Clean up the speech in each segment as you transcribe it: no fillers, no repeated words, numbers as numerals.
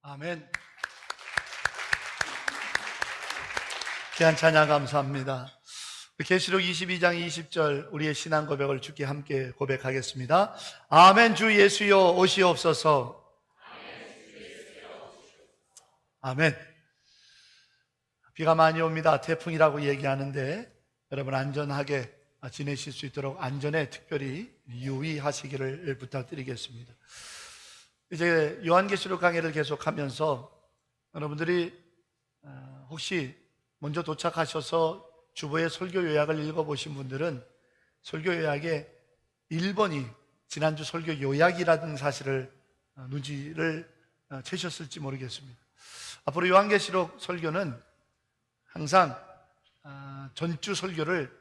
아멘. 귀한 찬양 감사합니다. 계시록 22장 20절 우리의 신앙 고백을 주께 함께 고백하겠습니다. 아멘. 주 예수여 오시옵소서. 아멘. 비가 많이 옵니다. 태풍이라고 얘기하는데 여러분 안전하게 지내실 수 있도록 안전에 특별히 유의하시기를 부탁드리겠습니다. 이제 요한계시록 강의를 계속하면서 여러분들이 혹시 먼저 도착하셔서 주보의 설교 요약을 읽어보신 분들은 설교 요약에 1번이 지난주 설교 요약이라는 사실을 눈치를 채셨을지 모르겠습니다. 앞으로 요한계시록 설교는 항상 전주 설교를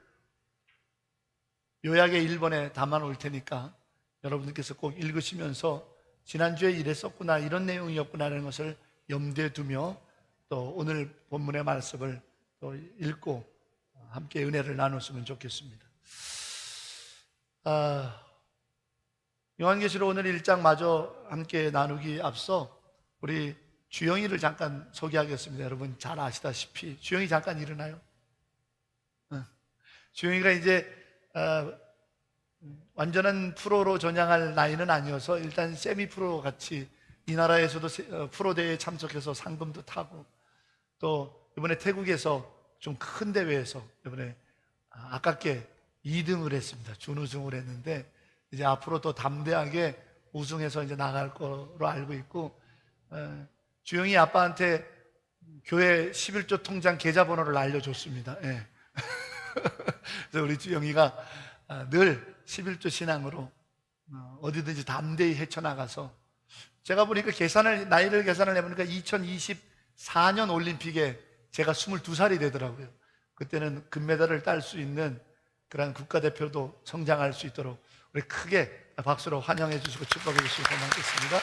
요약의 1번에 담아 놓을 테니까 여러분들께서 꼭 읽으시면서 지난주에 이랬었구나, 이런 내용이었구나라는 것을 염두에 두며 또 오늘 본문의 말씀을 또 읽고 함께 은혜를 나눴으면 좋겠습니다. 요한계시록 오늘 1장 마저 함께 나누기 앞서 우리 주영이를 잠깐 소개하겠습니다. 여러분 잘 아시다시피 주영이 잠깐 일어나요. 주영이가 이제 완전한 프로로 전향할 나이는 아니어서 일단 세미 프로 같이 이 나라에서도 프로 대회에 참석해서 상금도 타고 또 이번에 태국에서 좀 큰 대회에서 이번에 아깝게 2등을 했습니다. 준우승을 했는데 이제 앞으로 또 담대하게 우승해서 이제 나갈 거로 알고 있고, 주영이 아빠한테 교회 11조 통장 계좌번호를 알려줬습니다. 예. 그래서 우리 주영이가 늘 11조 신앙으로 어디든지 담대히 헤쳐나가서, 제가 보니까 나이를 계산을 해보니까 2024년 올림픽에 제가 22살이 되더라고요. 그때는 금메달을 딸 수 있는 그런 국가대표도 성장할 수 있도록 우리 크게 박수로 환영해 주시고 축복해 주시기 고맙겠습니다.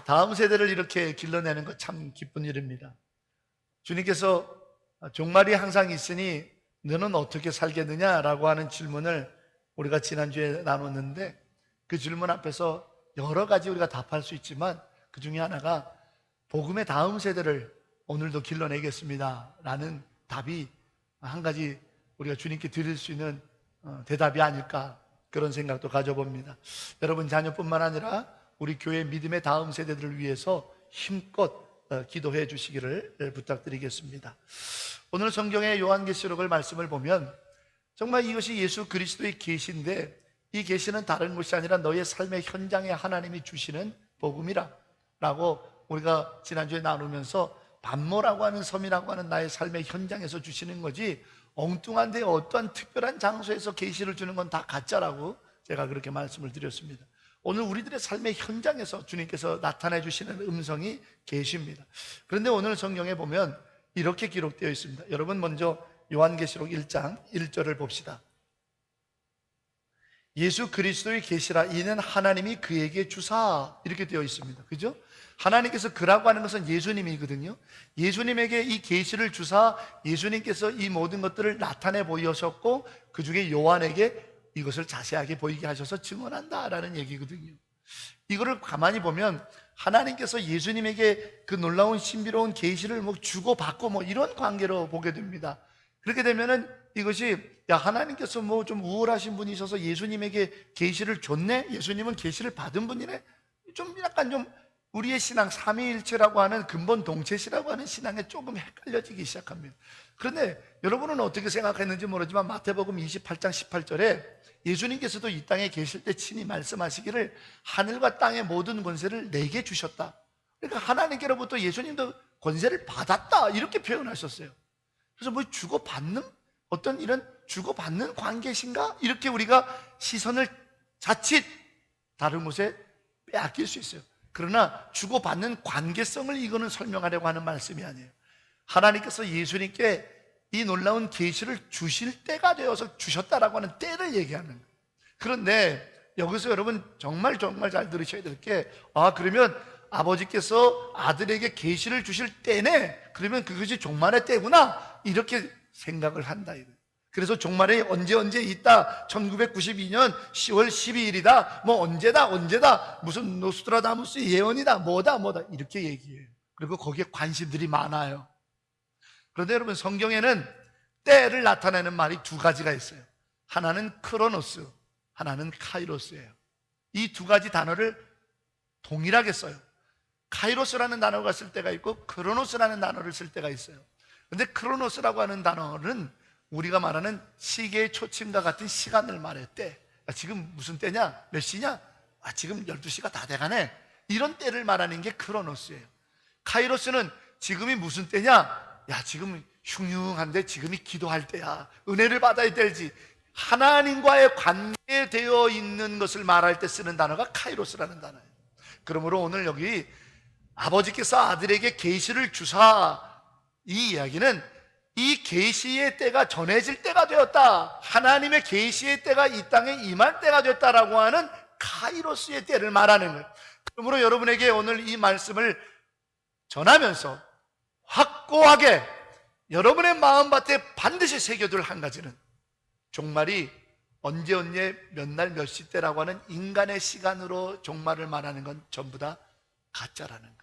다음 세대를 이렇게 길러내는 것 참 기쁜 일입니다. 주님께서 종말이 항상 있으니 너는 어떻게 살겠느냐라고 하는 질문을 우리가 지난주에 나눴는데, 그 질문 앞에서 여러 가지 우리가 답할 수 있지만 그 중에 하나가 복음의 다음 세대를 오늘도 길러내겠습니다 라는 답이 한 가지 우리가 주님께 드릴 수 있는 대답이 아닐까, 그런 생각도 가져봅니다. 여러분 자녀뿐만 아니라 우리 교회 믿음의 다음 세대들을 위해서 힘껏 기도해 주시기를 부탁드리겠습니다. 오늘 성경의 요한계시록을 말씀을 보면 정말 이것이 예수 그리스도의 계시인데, 이 계시는 다른 것이 아니라 너의 삶의 현장에 하나님이 주시는 복음이라 라고 우리가 지난주에 나누면서 반모라고 하는 섬이라고 하는 나의 삶의 현장에서 주시는 거지, 엉뚱한데 어떠한 특별한 장소에서 계시를 주는 건 다 가짜라고 제가 그렇게 말씀을 드렸습니다. 오늘 우리들의 삶의 현장에서 주님께서 나타내 주시는 음성이 계시입니다. 그런데 오늘 성경에 보면 이렇게 기록되어 있습니다. 여러분 먼저 요한계시록 1장 1절을 봅시다. 예수 그리스도의 계시라, 이는 하나님이 그에게 주사, 이렇게 되어 있습니다. 그죠? 하나님께서 그라고 하는 것은 예수님이거든요. 예수님에게 이 계시를 주사 예수님께서 이 모든 것들을 나타내 보이셨고, 그 중에 요한에게 이것을 자세하게 보이게 하셔서 증언한다라는 얘기거든요. 이거를 가만히 보면 하나님께서 예수님에게 그 놀라운 신비로운 계시를 주고받고 이런 관계로 보게 됩니다. 그렇게 되면은 이것이, 야, 하나님께서 좀 우월하신 분이셔서 예수님에게 계시를 줬네? 예수님은 계시를 받은 분이네? 약간 우리의 신앙, 삼위일체라고 하는 근본 동체시라고 하는 신앙에 조금 헷갈려지기 시작합니다. 그런데 여러분은 어떻게 생각했는지 모르지만 마태복음 28장 18절에 예수님께서도 이 땅에 계실 때 친히 말씀하시기를 하늘과 땅의 모든 권세를 내게 주셨다. 그러니까 하나님께로부터 예수님도 권세를 받았다, 이렇게 표현하셨어요. 그래서 주고받는, 어떤 이런 주고받는 관계신가? 이렇게 우리가 시선을 자칫 다른 곳에 빼앗길 수 있어요. 그러나 주고받는 관계성을 이거는 설명하려고 하는 말씀이 아니에요. 하나님께서 예수님께 이 놀라운 계시를 주실 때가 되어서 주셨다라고 하는 때를 얘기하는 거예요. 그런데 여기서 여러분 정말 잘 들으셔야 될 게, 그러면 아버지께서 아들에게 계시를 주실 때네, 그러면 그것이 종말의 때구나, 이렇게 생각을 한다 이거예요. 그래서 종말이 언제 있다, 1992년 10월 12일이다, 뭐 언제다, 무슨 노스트라다무스 예언이다, 뭐다 이렇게 얘기해요. 그리고 거기에 관심들이 많아요. 그런데 여러분, 성경에는 때를 나타내는 말이 두 가지가 있어요. 하나는 크로노스, 하나는 카이로스예요. 이 두 가지 단어를 동일하게 써요. 카이로스라는 단어가 쓸 때가 있고 크로노스라는 단어를 쓸 때가 있어요. 근데 크로노스라고 하는 단어는 우리가 말하는 시계의 초침과 같은 시간을 말해. 때. 지금 무슨 때냐? 몇 시냐? 지금 12시가 다 돼가네. 이런 때를 말하는 게 크로노스예요. 카이로스는 지금이 무슨 때냐? 지금 흉흉한데 지금이 기도할 때야. 은혜를 받아야 될지. 하나님과의 관계되어 있는 것을 말할 때 쓰는 단어가 카이로스라는 단어예요. 그러므로 오늘 여기 아버지께서 아들에게 계시를 주사, 이 이야기는 이 계시의 때가 전해질 때가 되었다, 하나님의 계시의 때가 이 땅에 임할 때가 됐다라고 하는 카이로스의 때를 말하는 거예요. 그러므로 여러분에게 오늘 이 말씀을 전하면서 확고하게 여러분의 마음밭에 반드시 새겨둘 한 가지는, 종말이 언제 몇 날 몇 시 때라고 하는 인간의 시간으로 종말을 말하는 건 전부 다 가짜라는 거예요.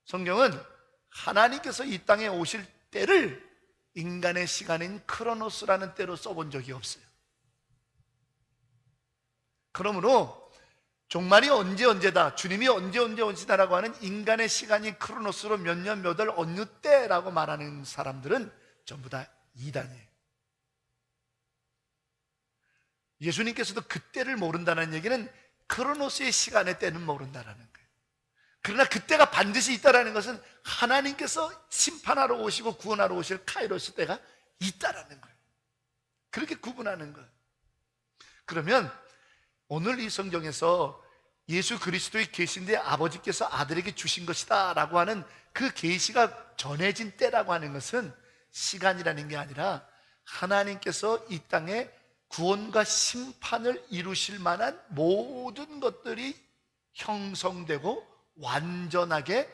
성경은 하나님께서 이 땅에 오실 때를 인간의 시간인 크로노스라는 때로 써본 적이 없어요. 그러므로 종말이 언제다, 주님이 언제다라고 하는 인간의 시간이 크로노스로 몇 년 몇 월 어느 때라고 말하는 사람들은 전부 다 이단이에요. 예수님께서도 그때를 모른다는 얘기는 크로노스의 시간의 때는 모른다는 거예요. 그러나 그때가 반드시 있다는 것은 하나님께서 심판하러 오시고 구원하러 오실 카이로스 때가 있다는 거예요. 그렇게 구분하는 거예요. 그러면 오늘 이 성경에서 예수 그리스도의 계시인데 아버지께서 아들에게 주신 것이다 라고 하는 그 계시가 전해진 때라고 하는 것은 시간이라는 게 아니라 하나님께서 이 땅에 구원과 심판을 이루실 만한 모든 것들이 형성되고 완전하게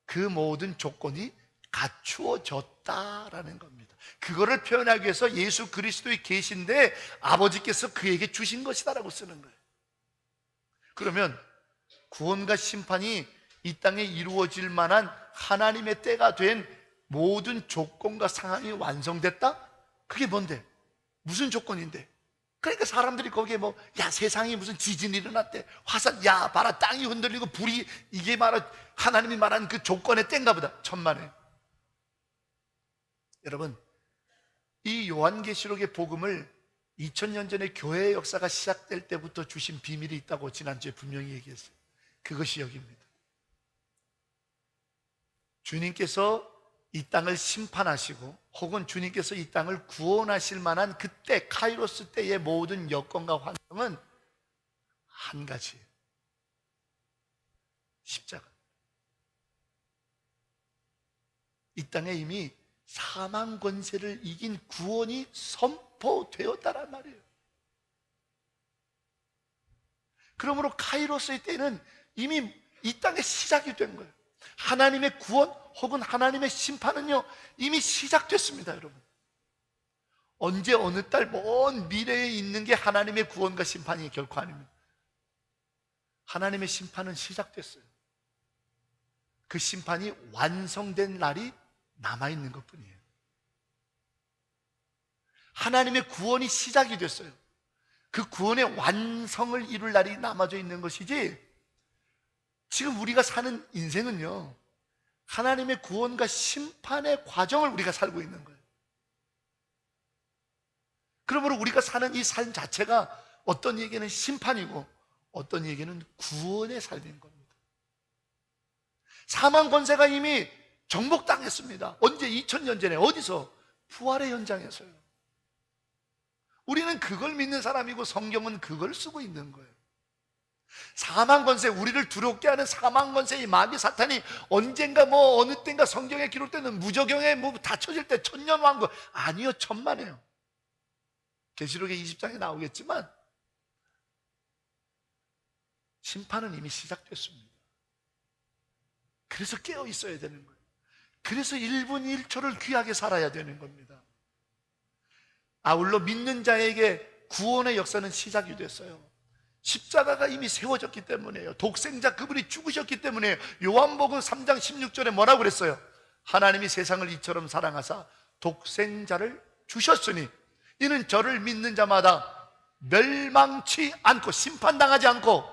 그 모든 조건이 갖추어졌다라는 겁니다. 그거를 표현하기 위해서 예수 그리스도의 계시인데 아버지께서 그에게 주신 것이다라고 쓰는 거예요. 그러면 구원과 심판이 이 땅에 이루어질 만한 하나님의 때가 된 모든 조건과 상황이 완성됐다? 그게 뭔데? 무슨 조건인데? 그러니까 사람들이 거기에 세상에 무슨 지진이 일어났대, 화산, 봐라 땅이 흔들리고 불이, 이게 말아 하나님이 말한 그 조건의 때인가 보다. 천만에. 여러분, 이 요한계시록의 복음을 2000년 전에 교회의 역사가 시작될 때부터 주신 비밀이 있다고 지난주에 분명히 얘기했어요. 그것이 여기입니다. 주님께서 이 땅을 심판하시고 혹은 주님께서 이 땅을 구원하실 만한 그때 카이로스 때의 모든 여건과 환경은 한 가지예요. 십자가. 이 땅에 이미 사망 권세를 이긴 구원이 선포되었다란 말이에요. 그러므로 카이로스의 때는 이미 이 땅에 시작이 된 거예요. 하나님의 구원 혹은 하나님의 심판은요 이미 시작됐습니다. 여러분, 언제 어느 달 먼 미래에 있는 게 하나님의 구원과 심판이 결코 아닙니다. 하나님의 심판은 시작됐어요. 그 심판이 완성된 날이 남아있는 것뿐이에요. 하나님의 구원이 시작이 됐어요. 그 구원의 완성을 이룰 날이 남아져 있는 것이지, 지금 우리가 사는 인생은요 하나님의 구원과 심판의 과정을 우리가 살고 있는 거예요. 그러므로 우리가 사는 이 삶 자체가 어떤 얘기는 심판이고 어떤 얘기는 구원의 삶인 겁니다. 사망 권세가 이미 정복당했습니다. 언제? 2000년 전에. 어디서? 부활의 현장에서요. 우리는 그걸 믿는 사람이고 성경은 그걸 쓰고 있는 거예요. 사망 권세, 우리를 두렵게 하는 사망 권세의 마귀 사탄이 언젠가 어느 때인가 성경에 기록되는 무저경에 닫혀질 때 천년왕국, 아니요, 천만에요. 계시록의 20장에 나오겠지만 심판은 이미 시작됐습니다. 그래서 깨어 있어야 되는 거예요. 그래서 1분 1초를 귀하게 살아야 되는 겁니다. 아울러 믿는 자에게 구원의 역사는 시작이 됐어요. 십자가가 이미 세워졌기 때문에요. 독생자 그분이 죽으셨기 때문에요. 요한복음 3장 16절에 뭐라고 그랬어요? 하나님이 세상을 이처럼 사랑하사 독생자를 주셨으니 이는 저를 믿는 자마다 멸망치 않고 심판당하지 않고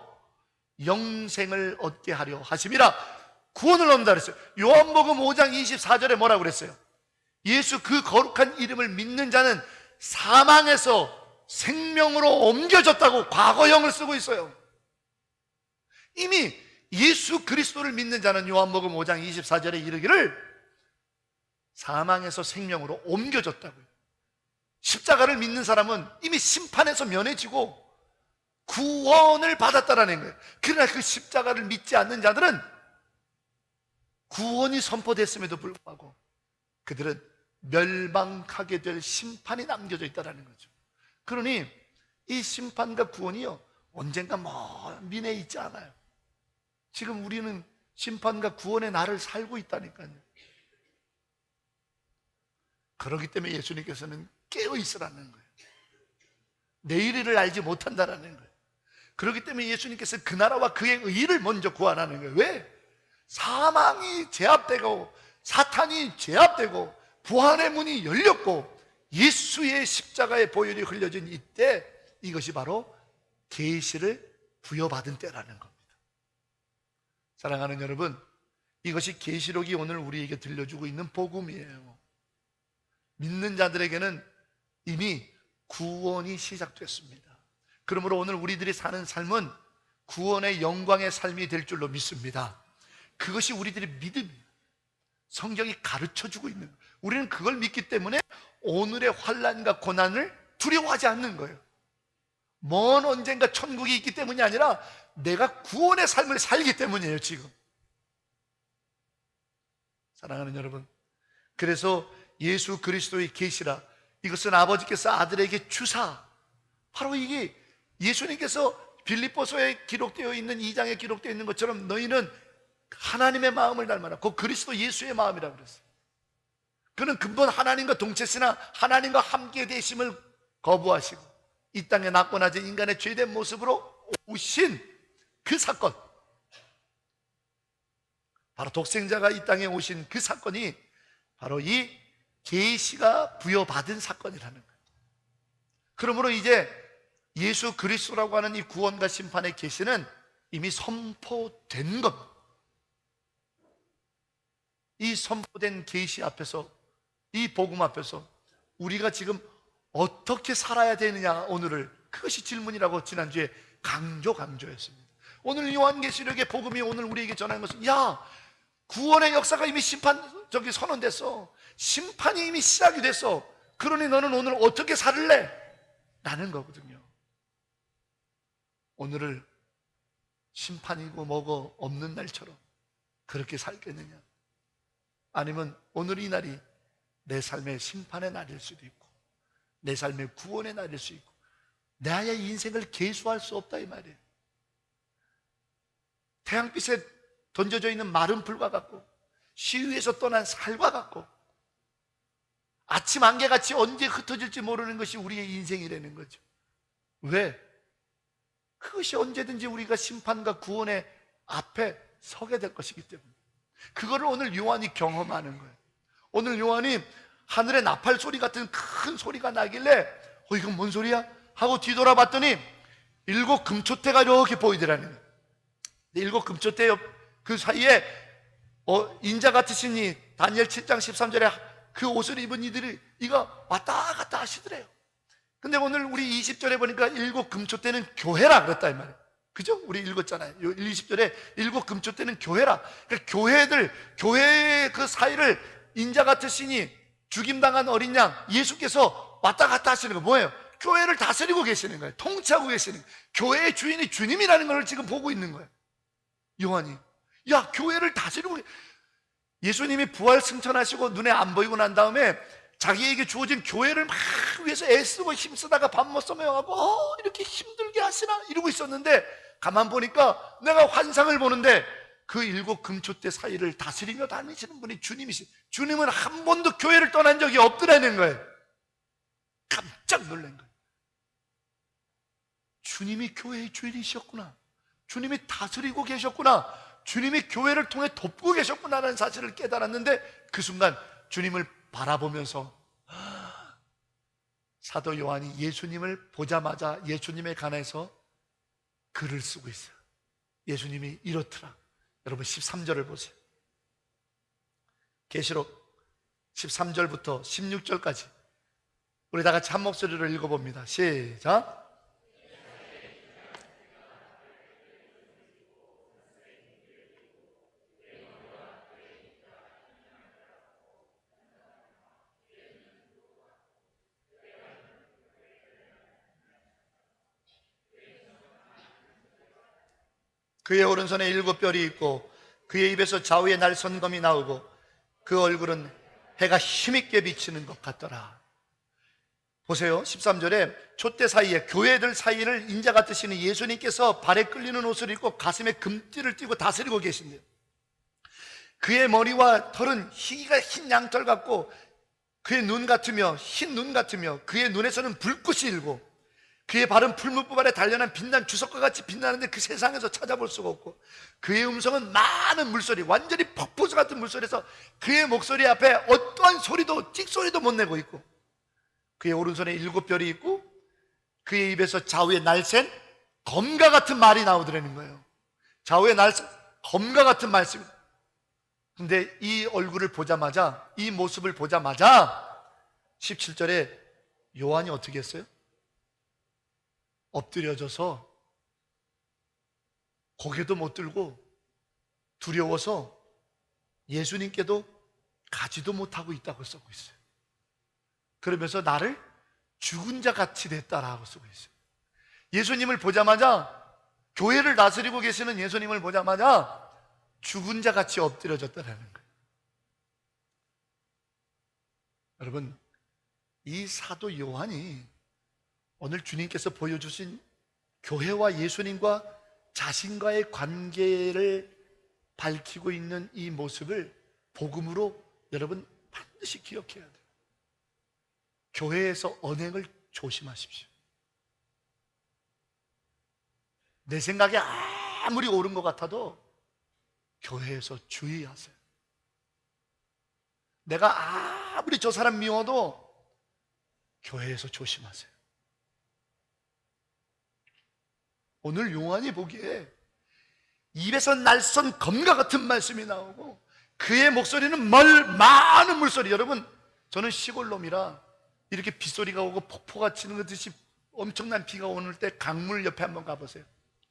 영생을 얻게 하려 하심이라. 구원을 얻는다 그랬어요. 요한복음 5장 24절에 뭐라고 그랬어요? 예수 그 거룩한 이름을 믿는 자는 사망에서 생명으로 옮겨졌다고 과거형을 쓰고 있어요. 이미 예수 그리스도를 믿는 자는 요한복음 5장 24절에 이르기를 사망에서 생명으로 옮겨졌다고요. 십자가를 믿는 사람은 이미 심판에서 면해지고 구원을 받았다라는 거예요. 그러나 그 십자가를 믿지 않는 자들은 구원이 선포됐음에도 불구하고 그들은 멸망하게 될 심판이 남겨져 있다는 거죠. 그러니 이 심판과 구원이요, 언젠가 먼 미래에 있지 않아요. 지금 우리는 심판과 구원의 날을 살고 있다니까요. 그렇기 때문에 예수님께서는 깨어 있으라는 거예요. 내일을 알지 못한다라는 거예요. 그렇기 때문에 예수님께서 그 나라와 그의 의를 먼저 구하라는 거예요. 왜? 사망이 제압되고 사탄이 제압되고 부활의 문이 열렸고 예수의 십자가의 보혈이 흘려진 이때, 이것이 바로 계시를 부여받은 때라는 겁니다. 사랑하는 여러분, 이것이 계시록이 오늘 우리에게 들려주고 있는 복음이에요. 믿는 자들에게는 이미 구원이 시작됐습니다. 그러므로 오늘 우리들이 사는 삶은 구원의 영광의 삶이 될 줄로 믿습니다. 그것이 우리들의 믿음이에요. 성경이 가르쳐주고 있는 거예요. 우리는 그걸 믿기 때문에 오늘의 환난과 고난을 두려워하지 않는 거예요. 먼 언젠가 천국이 있기 때문이 아니라 내가 구원의 삶을 살기 때문이에요. 지금 사랑하는 여러분, 그래서 예수 그리스도의 계시라, 이것은 아버지께서 아들에게 주사, 바로 이게 예수님께서 빌립보서에 기록되어 있는 2장에 기록되어 있는 것처럼 너희는 하나님의 마음을 닮아라. 그 그리스도 예수의 마음이라고 그랬어요. 그는 근본 하나님과 동체시나 하나님과 함께 되심을 거부하시고 이 땅에 낮고 낮은 인간의 죄된 모습으로 오신 그 사건, 바로 독생자가 이 땅에 오신 그 사건이 바로 이 계시가 부여받은 사건이라는 거예요. 그러므로 이제 예수 그리스도라고 하는 이 구원과 심판의 계시는 이미 선포된 겁니다. 이 선포된 계시 앞에서, 이 복음 앞에서 우리가 지금 어떻게 살아야 되느냐, 오늘을, 그것이 질문이라고 지난주에 강조했습니다. 오늘 요한계시록의 복음이 오늘 우리에게 전하는 것은, 야, 구원의 역사가 이미 선언됐어. 심판이 이미 시작이 됐어. 그러니 너는 오늘 어떻게 살을래? 라는 거거든요. 오늘을 심판이고 뭐고 없는 날처럼 그렇게 살겠느냐? 아니면 오늘 이 날이 내 삶의 심판의 날일 수도 있고 내 삶의 구원의 날일 수 있고 나의 인생을 계수할 수 없다, 이 말이에요. 태양빛에 던져져 있는 마른 풀과 같고 시위에서 떠난 살과 같고 아침 안개같이 언제 흩어질지 모르는 것이 우리의 인생이라는 거죠. 왜? 그것이 언제든지 우리가 심판과 구원의 앞에 서게 될 것이기 때문에 그거를 오늘 요한이 경험하는 거예요. 오늘 요한이 하늘의 나팔 소리 같은 큰 소리가 나길래 이건 뭔 소리야? 하고 뒤돌아봤더니 7 금초대가 이렇게 보이더라는 거예요. 7 금초대 그 사이에 인자 같으신 이 다니엘 7장 13절에 그 옷을 입은 이들이 이거 왔다 갔다 하시더래요. 근데 오늘 우리 20절에 보니까 7 금초대는 교회라 그랬다, 이 말이에요. 그죠? 우리 읽었잖아요. 20절에 7 금초대는 교회라. 그러니까 교회의 그 사이를 인자 같으시니 죽임당한 어린 양 예수께서 왔다 갔다 하시는 거 뭐예요? 교회를 다스리고 계시는 거예요. 통치하고 계시는 거예요. 교회의 주인이 주님이라는 걸 지금 보고 있는 거예요. 요한이, 야, 교회를 다스리고, 예수님이 부활 승천하시고 눈에 안 보이고 난 다음에 자기에게 주어진 교회를 막 위해서 애쓰고 힘쓰다가 밥 못 써먹어가고 이렇게 힘들게 하시나 이러고 있었는데 가만 보니까 내가 환상을 보는데 그 7 금초대 사이를 다스리며 다니시는 분이 주님이시. 주님은 한 번도 교회를 떠난 적이 없더라는 거예요. 깜짝 놀란 거예요. 주님이 교회의 주인이셨구나, 주님이 다스리고 계셨구나, 주님이 교회를 통해 돕고 계셨구나라는 사실을 깨달았는데, 그 순간 주님을 바라보면서 사도 요한이 예수님을 보자마자 예수님에 관해서 글을 쓰고 있어요. 예수님이 이렇더라. 여러분 13절을 보세요. 계시록 13절부터 16절까지 우리 다 같이 한 목소리로 읽어봅니다. 시작. 그의 오른손에 7뼈리 있고 그의 입에서 좌우에 날선검이 나오고 그 얼굴은 해가 힘있게 비치는 것 같더라. 보세요. 13절에 촛대 사이에, 교회들 사이를 인자가 뜨시는 예수님께서 발에 끌리는 옷을 입고 가슴에 금띠를 띠고 다스리고 계신대요. 그의 머리와 털은 희기가 흰 양털 같고 그의 눈 같으며, 흰 눈 같으며, 그의 눈에서는 불꽃이 일고 그의 발은 풀무불 아래 단련한 빛난 주석과 같이 빛나는데 그 세상에서 찾아볼 수가 없고, 그의 음성은 많은 물소리, 완전히 폭포수 같은 물소리에서 그의 목소리 앞에 어떠한 소리도, 찍소리도 못 내고 있고, 그의 오른손에 7뼈리 있고 그의 입에서 좌우에 날쌘 검과 같은 말이 나오더라는 거예요. 좌우에 날쌘 검과 같은 말씀. 근데 이 얼굴을 보자마자, 이 모습을 보자마자 17절에 요한이 어떻게 했어요? 엎드려져서 고개도 못 들고 두려워서 예수님께도 가지도 못하고 있다고 쓰고 있어요. 그러면서 나를 죽은 자 같이 됐다라고 쓰고 있어요. 예수님을 보자마자, 교회를 다스리고 계시는 예수님을 보자마자 죽은 자 같이 엎드려졌다라는 거예요. 여러분, 이 사도 요한이 오늘 주님께서 보여주신 교회와 예수님과 자신과의 관계를 밝히고 있는 이 모습을 복음으로 여러분 반드시 기억해야 돼요. 교회에서 언행을 조심하십시오. 내 생각에 아무리 옳은 것 같아도 교회에서 주의하세요. 내가 아무리 저 사람 미워도 교회에서 조심하세요. 오늘 요한이 보기에 입에서 날선 검과 같은 말씀이 나오고 그의 목소리는 많은 물소리. 여러분, 저는 시골놈이라 이렇게 빗소리가 오고 폭포가 치는 듯이 엄청난 비가 오는 때 강물 옆에 한번 가보세요.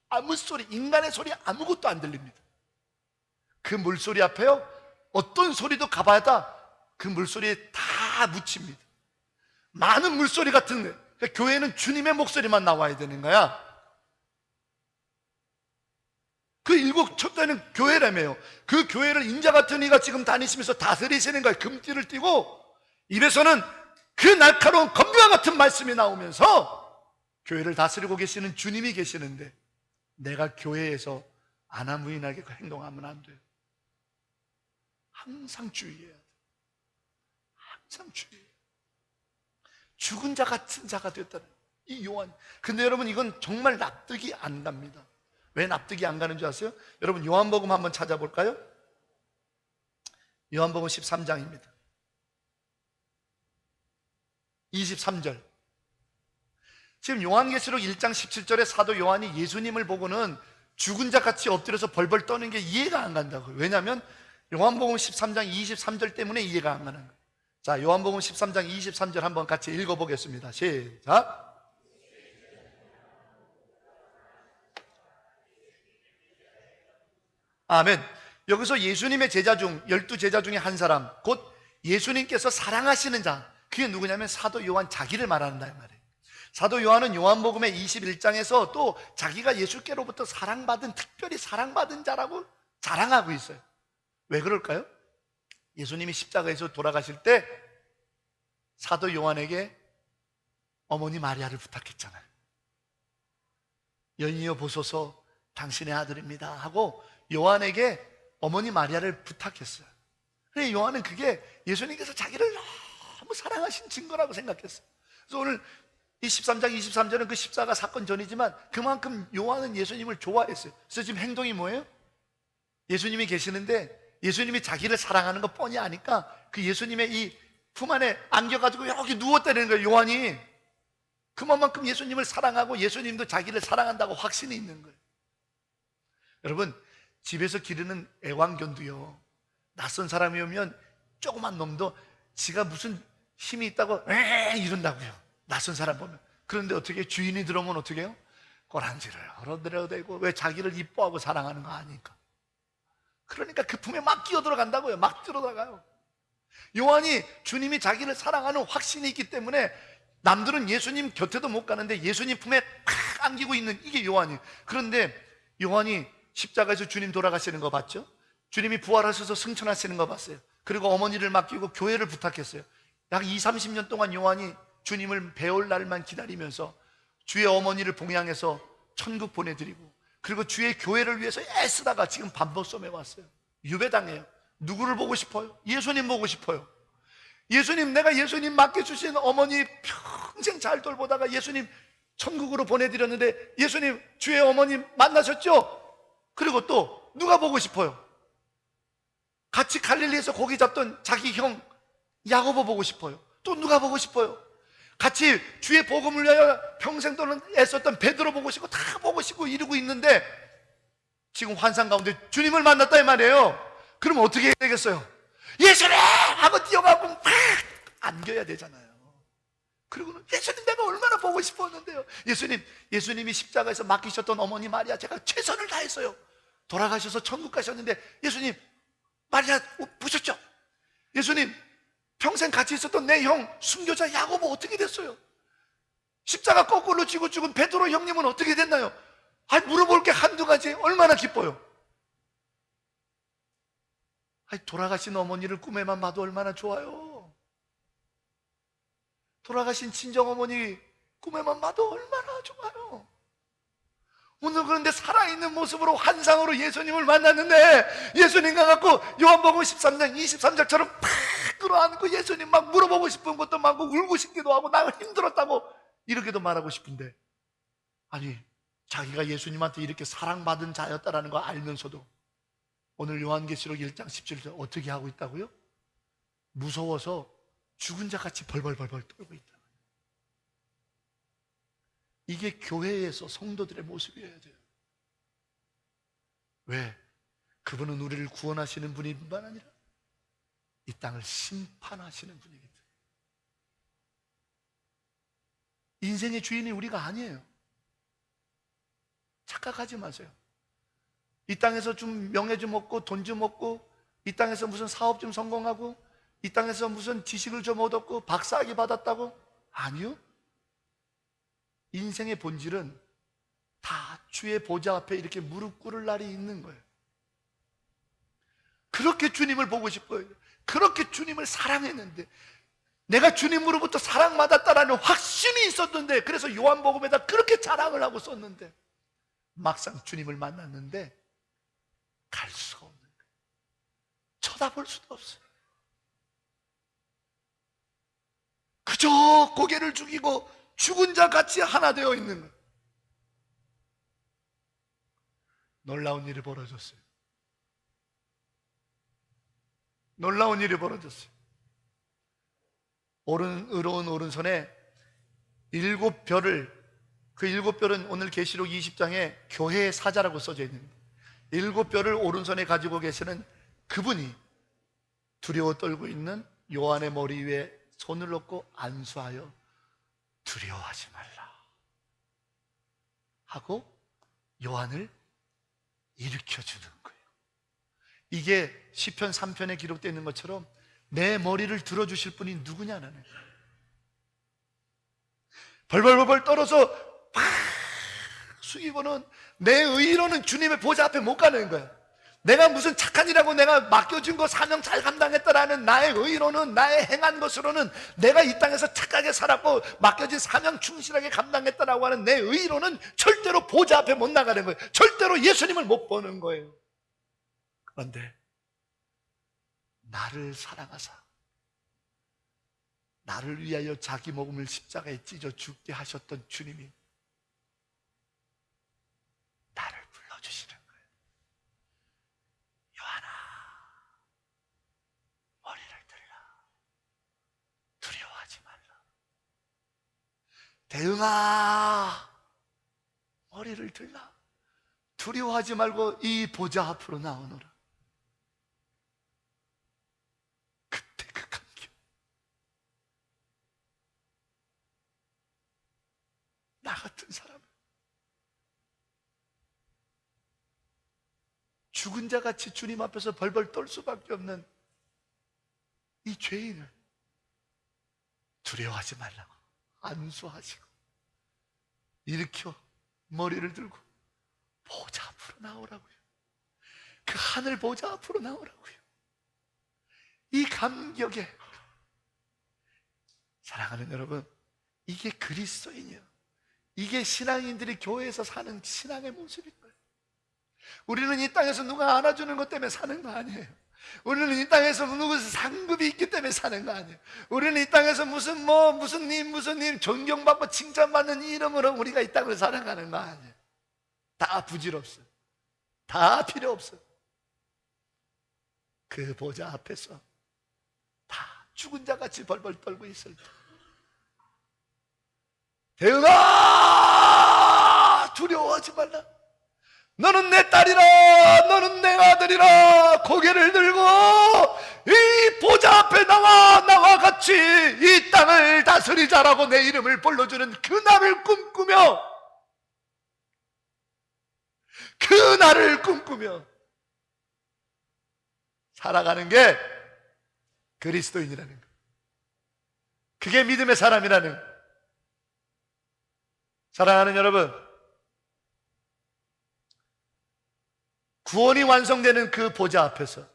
아무 소리, 인간의 소리 아무것도 안 들립니다. 그 물소리 앞에요, 어떤 소리도 가봐야 그 물소리에 다 묻힙니다. 많은 물소리 같은 거예요. 그러니까 교회는 주님의 목소리만 나와야 되는 거야. 그 7촛대는 교회라며요. 그 교회를 인자 같은 이가 지금 다니시면서 다스리시는 거예요. 금띠를 띠고 입에서는 그 날카로운 검과 같은 말씀이 나오면서 교회를 다스리고 계시는 주님이 계시는데, 내가 교회에서 아나무인하게 행동하면 안 돼요. 항상 주의해야 돼요. 항상 주의해요. 죽은 자 같은 자가 됐다는 이 요한. 근데 여러분, 이건 정말 납득이 안 갑니다. 왜 납득이 안 가는 줄 아세요? 여러분, 요한복음 한번 찾아볼까요? 요한복음 13장입니다 23절. 지금 요한계시록 1장 17절에 사도 요한이 예수님을 보고는 죽은 자 같이 엎드려서 벌벌 떠는 게 이해가 안 간다고요. 왜냐하면 요한복음 13장 23절 때문에 이해가 안 가는 거예요. 자, 요한복음 13장 23절 한번 같이 읽어보겠습니다. 시작. 아멘. 여기서 예수님의 제자 중 12제자 중에 한 사람, 곧 예수님께서 사랑하시는 자, 그게 누구냐면 사도 요한 자기를 말한다 이 말이에요. 사도 요한은 요한복음의 21장에서 또 자기가 예수께로부터 사랑받은, 특별히 사랑받은 자라고 자랑하고 있어요. 왜 그럴까요? 예수님이 십자가에서 돌아가실 때 사도 요한에게 어머니 마리아를 부탁했잖아요. 연이여 보소서 당신의 아들입니다 하고 요한에게 어머니 마리아를 부탁했어요. 그런데 요한은 그게 예수님께서 자기를 너무 사랑하신 증거라고 생각했어요. 그래서 오늘 이 13장 23절은 그 십자가 사건 전이지만 그만큼 요한은 예수님을 좋아했어요. 그래서 지금 행동이 뭐예요? 예수님이 계시는데 예수님이 자기를 사랑하는 거 뻔히 아니까 그 예수님의 이 품 안에 안겨가지고 여기 누웠다는 거예요. 요한이 그만큼 예수님을 사랑하고 예수님도 자기를 사랑한다고 확신이 있는 거예요. 여러분, 집에서 기르는 애완견도요, 낯선 사람이 오면 조그만 놈도 지가 무슨 힘이 있다고 이런다고요. 낯선 사람 보면. 그런데 어떻게 주인이 들어오면 어떻게 해요? 꼬랑지를 헐어들여대고, 왜? 자기를 이뻐하고 사랑하는 거 아니까. 그러니까 그 품에 막 끼어들어간다고요. 막 들어가요. 요한이 주님이 자기를 사랑하는 확신이 있기 때문에 남들은 예수님 곁에도 못 가는데 예수님 품에 팍 안기고 있는 이게 요한이에요. 그런데 요한이 십자가에서 주님 돌아가시는 거 봤죠? 주님이 부활하셔서 승천하시는 거 봤어요. 그리고 어머니를 맡기고 교회를 부탁했어요. 약 20, 30년 동안 요한이 주님을 배울 날만 기다리면서 주의 어머니를 봉양해서 천국 보내드리고, 그리고 주의 교회를 위해서 애쓰다가 지금 반복섬에 왔어요. 유배당해요. 누구를 보고 싶어요? 예수님 보고 싶어요. 예수님, 내가 예수님 맡겨주신 어머니 평생 잘 돌보다가 예수님 천국으로 보내드렸는데 예수님 주의 어머니 만나셨죠? 그리고 또 누가 보고 싶어요? 같이 갈릴리에서 고기 잡던 자기 형 야고보 보고 싶어요. 또 누가 보고 싶어요? 같이 주의 복음을 위하여 평생 동안 애썼던 베드로 보고 싶고 다 보고 싶고 이러고 있는데 지금 환상 가운데 주님을 만났다 이 말이에요. 그럼 어떻게 해야 되겠어요? 예수님! 하고 뛰어가고 막 안겨야 되잖아요. 그리고는 예수님 내가 얼마나 보고 싶었는데요. 예수님이 십자가에서 맡기셨던 어머니 마리아 제가 최선을 다했어요. 돌아가셔서 천국 가셨는데 예수님 마리아 보셨죠? 예수님 평생 같이 있었던 내 형 순교자 야고보 어떻게 됐어요? 십자가 거꾸로 쥐고 죽은 베드로 형님은 어떻게 됐나요? 물어볼 게 한두 가지. 얼마나 기뻐요. 돌아가신 어머니를 꿈에만 봐도 얼마나 좋아요. 돌아가신 친정어머니 꿈에만 봐도 얼마나 좋아요. 오늘 그런데 살아있는 모습으로 환상으로 예수님을 만났는데 예수님 가갖고 요한복음 13장 23절처럼 팍 끌어안고 예수님 막 물어보고 싶은 것도 많고 울고 싶기도 하고 나가 힘들었다고 이렇게도 말하고 싶은데, 아니 자기가 예수님한테 이렇게 사랑받은 자였다라는 거 알면서도 오늘 요한계시록 1장 17절 어떻게 하고 있다고요? 무서워서 죽은 자같이 벌벌벌벌 떨고 있다. 이게 교회에서 성도들의 모습이어야 돼요. 왜? 그분은 우리를 구원하시는 분뿐만 아니라 이 땅을 심판하시는 분이기 때문에. 인생의 주인이 우리가 아니에요. 착각하지 마세요. 이 땅에서 좀 명예 좀 얻고 돈 좀 얻고 이 땅에서 무슨 사업 좀 성공하고 이 땅에서 무슨 지식을 좀 얻었고 박사학위 받았다고? 아니요. 인생의 본질은 다 주의 보좌 앞에 이렇게 무릎 꿇을 날이 있는 거예요. 그렇게 주님을 보고 싶어요. 그렇게 주님을 사랑했는데, 내가 주님으로부터 사랑받았다라는 확신이 있었는데, 그래서 요한복음에다 그렇게 자랑을 하고 썼는데 막상 주님을 만났는데 갈 수가 없는 거예요. 쳐다볼 수도 없어요. 그저 고개를 죽이고 죽은 자 같이 하나 되어 있는 거예요. 놀라운 일이 벌어졌어요. 놀라운 일이 벌어졌어요. 의로운 오른손에 7별을, 그 7별은 오늘 계시록 20장에 교회의 사자라고 써져 있는 7별을 오른손에 가지고 계시는 그분이 두려워 떨고 있는 요한의 머리 위에 손을 놓고 안수하여 두려워하지 말라 하고 요한을 일으켜주는 거예요. 이게 시편 3편에 기록되어 있는 것처럼 내 머리를 들어주실 분이 누구냐는, 벌벌벌벌 떨어서 팍 숙이고는 내 의로는 주님의 보좌 앞에 못 가는 거야. 내가 무슨 착한 일하고 내가 맡겨준 거 사명 잘 감당했다라는 나의 의로는, 나의 행한 것으로는, 내가 이 땅에서 착하게 살았고 맡겨진 사명 충실하게 감당했다라고 하는 내 의로는 절대로 보좌 앞에 못 나가는 거예요. 절대로 예수님을 못 보는 거예요. 그런데 나를 사랑하사 나를 위하여 자기 몸을 십자가에 찢어 죽게 하셨던 주님이 나를 불러주시는 거예요. 요한아, 머리를 들라. 두려워하지 말라. 대응아, 머리를 들라. 두려워하지 말고 이 보좌 앞으로 나오너라. 그때 그 감격, 나 같은 사람, 죽은 자같이 주님 앞에서 벌벌 떨 수밖에 없는 이 죄인을 두려워하지 말라고 안수하시고 일으켜 머리를 들고 보좌 앞으로 나오라고요. 그 하늘 보좌 앞으로 나오라고요. 이 감격에, 사랑하는 여러분, 이게 그리스도인이요, 이게 신앙인들이 교회에서 사는 신앙의 모습인 거예요. 우리는 이 땅에서 누가 안아주는 것 때문에 사는 거 아니에요. 우리는 이 땅에서 누구 상급이 있기 때문에 사는 거 아니에요. 우리는 이 땅에서 무슨 님 존경받고 칭찬받는 이름으로 우리가 이 땅을 살아가는 거 아니에요. 다 부질없어요. 다 필요 없어요. 그 보좌 앞에서 다 죽은 자같이 벌벌 떨고 있을 때, 대응아, 두려워하지 말라. 너는 내 딸이라, 너는 내 아들이라. 고개를 들고 이 보좌 앞에 나와 같이 이 땅을 다스리자라고 내 이름을 불러주는 그날을 꿈꾸며, 그날을 꿈꾸며 살아가는 게 그리스도인이라는 것, 그게 믿음의 사람이라는 것. 사랑하는 여러분, 구원이 완성되는 그 보좌 앞에서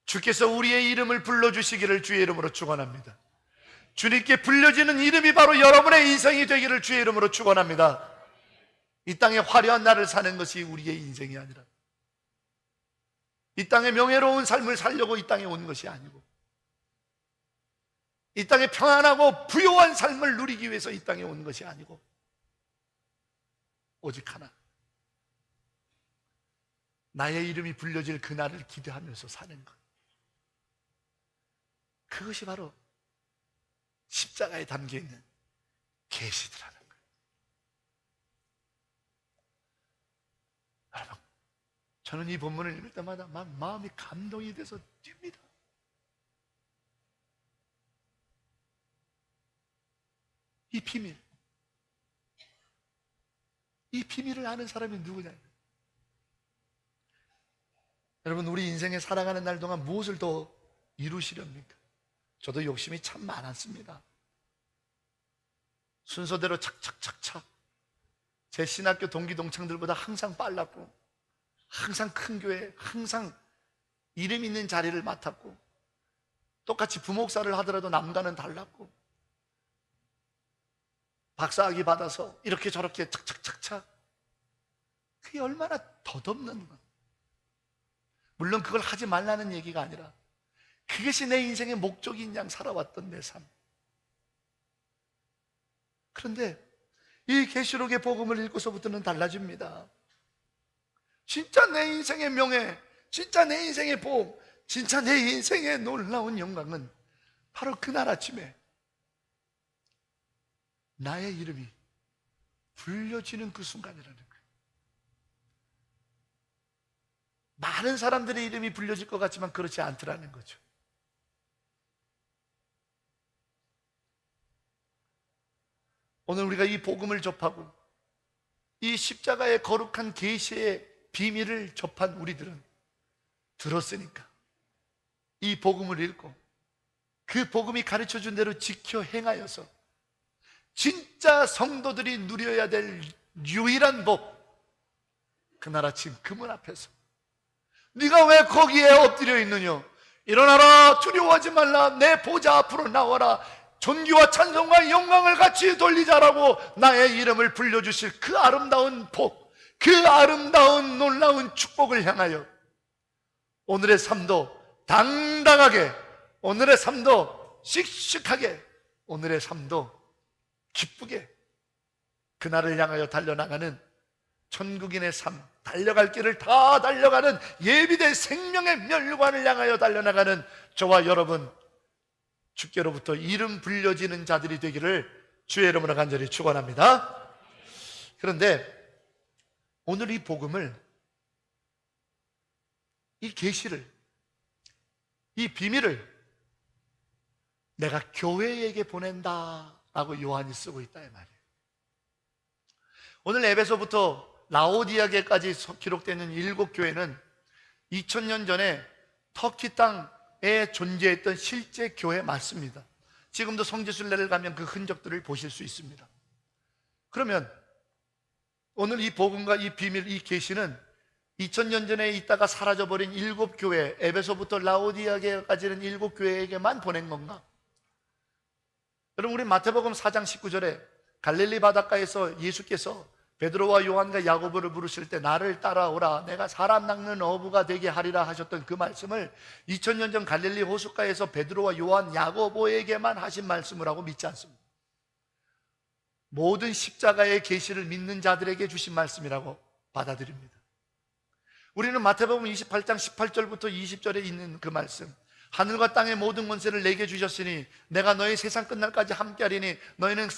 주께서 우리의 이름을 불러주시기를 주의 이름으로 축원합니다. 주님께 불려지는 이름이 바로 여러분의 인생이 되기를 주의 이름으로 축원합니다. 이 땅에 화려한 날을 사는 것이 우리의 인생이 아니라, 이 땅에 명예로운 삶을 살려고 이 땅에 온 것이 아니고, 이 땅에 평안하고 부요한 삶을 누리기 위해서 이 땅에 온 것이 아니고, 오직 하나, 나의 이름이 불려질 그날을 기대하면서 사는 것, 그것이 바로 십자가에 담겨있는 계시더라는 거예요. 여러분, 저는 이 본문을 읽을 때마다 마음이 감동이 돼서 뜁니다. 이 비밀, 이 비밀을 아는 사람이 누구냐? 여러분, 우리 인생에 살아가는 날 동안 무엇을 더 이루시렵니까? 저도 욕심이 참 많았습니다. 순서대로 착착착착 제 신학교 동기 동창들보다 항상 빨랐고, 항상 큰 교회, 항상 이름 있는 자리를 맡았고, 똑같이 부목사를 하더라도 남과는 달랐고, 박사학위 받아서 이렇게 저렇게 착착착착, 그게 얼마나 덧없는 것. 물론 그걸 하지 말라는 얘기가 아니라 그것이 내 인생의 목적인 양 살아왔던 내 삶. 그런데 이 계시록의 복음을 읽고서부터는 달라집니다. 진짜 내 인생의 명예, 진짜 내 인생의 복, 진짜 내 인생의 놀라운 영광은 바로 그날 아침에 나의 이름이 불려지는 그 순간이라는 거예요. 많은 사람들의 이름이 불려질 것 같지만 그렇지 않더라는 거죠. 오늘 우리가 이 복음을 접하고 이 십자가의 거룩한 계시의 비밀을 접한 우리들은 들었으니까 이 복음을 읽고 그 복음이 가르쳐준 대로 지켜 행하여서 진짜 성도들이 누려야 될 유일한 복, 그날 아침 그 문 앞에서 네가 왜 거기에 엎드려 있느냐? 일어나라, 두려워하지 말라, 내 보좌 앞으로 나와라, 존귀와 찬송과 영광을 같이 돌리자라고 나의 이름을 불려주실 그 아름다운 복, 그 아름다운 놀라운 축복을 향하여 오늘의 삶도 당당하게, 오늘의 삶도 씩씩하게 오늘의 삶도 기쁘게 그날을 향하여 달려나가는 천국인의 삶, 달려갈 길을 다 달려가는 예비된 생명의 멸관을 향하여 달려나가는 저와 여러분, 주께로부터 이름 불려지는 자들이 되기를 주의 이름으로 간절히 축원합니다. 그런데 오늘 이 복음을, 이 계시를, 이 비밀을 내가 교회에게 보낸다라고 요한이 쓰고 있다 이 말이에요. 오늘 에베소부터 라오디아게까지 기록되는 7교회는 2000년 전에 터키 땅에 존재했던 실제 교회 맞습니다. 지금도 성지순례를 가면 그 흔적들을 보실 수 있습니다. 그러면 오늘 이 복음과 이 비밀, 이 계시는 2000년 전에 있다가 사라져버린 7교회, 에베소부터 라오디아게까지는 7교회에게만 보낸 건가? 여러분, 우리 마태복음 4장 19절에 갈릴리 바닷가에서 예수께서 베드로와 요한과 야고보를 부르실 때 나를 따라오라, 내가 사람 낚는 어부가 되게 하리라 하셨던 그 말씀을 2000년 전 갈릴리 호숫가에서 베드로와 요한, 야고보에게만 하신 말씀을 하고 믿지 않습니다. 모든 십자가의 계시를 믿는 자들에게 주신 말씀이라고 받아들입니다. 우리는 마태복음 28장 18절부터 20절에 있는 그 말씀, 하늘과 땅의 모든 권세를 내게 주셨으니 내가 너희 세상 끝날까지 함께하리니 너희는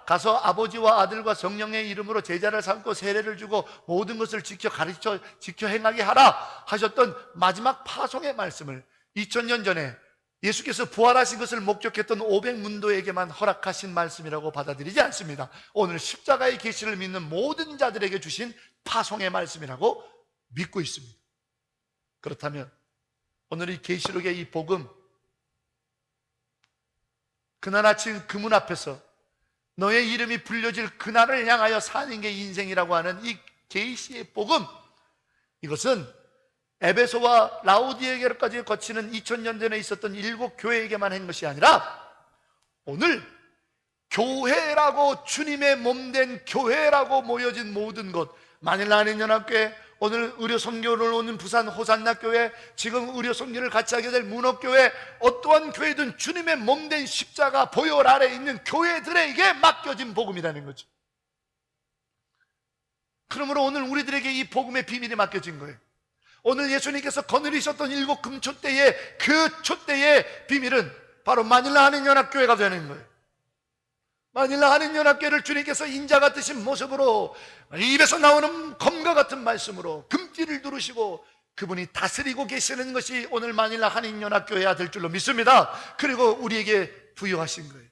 가서 아버지와 아들과 성령의 이름으로 제자를 삼고 세례를 주고 모든 것을 지켜 가르쳐 지켜 행하게 하라 하셨던 마지막 파송의 말씀을 2000년 전에 예수께서 부활하신 것을 목격했던 500문도에게만 허락하신 말씀이라고 받아들이지 않습니다. 오늘 십자가의 계시를 믿는 모든 자들에게 주신 파송의 말씀이라고 믿고 있습니다. 그렇다면 오늘 이 계시록의 이 복음, 그날 아침 그 문 앞에서 너의 이름이 불려질 그날을 향하여 사는 게 인생이라고 하는 이 계시의 복음, 이것은 에베소와 라오디게까지 거치는 2000년 전에 있었던 7교회에게만 한 것이 아니라 오늘 교회라고, 주님의 몸된 교회라고 모여진 모든 것, 마닐라 한인연합교회, 오늘 의료 선교를 오는 부산 호산나 교회, 지금 의료 선교를 같이 하게 될 문옥교회, 어떠한 교회든 주님의 몸된 십자가 보혈 아래에 있는 교회들에게 맡겨진 복음이라는 거죠. 그러므로 오늘 우리들에게 이 복음의 비밀이 맡겨진 거예요. 오늘 예수님께서 거느리셨던 7 금촛대의 그 촛대의 비밀은 바로 마닐라 한인연합교회가 되는 거예요. 마닐라 한인연합교회를 주님께서 인자 같으신 모습으로 입에서 나오는 검과 같은 말씀으로 금띠를 두르시고 그분이 다스리고 계시는 것이 오늘 마닐라 한인연합교회가 될 줄로 믿습니다. 그리고 우리에게 부여하신 거예요.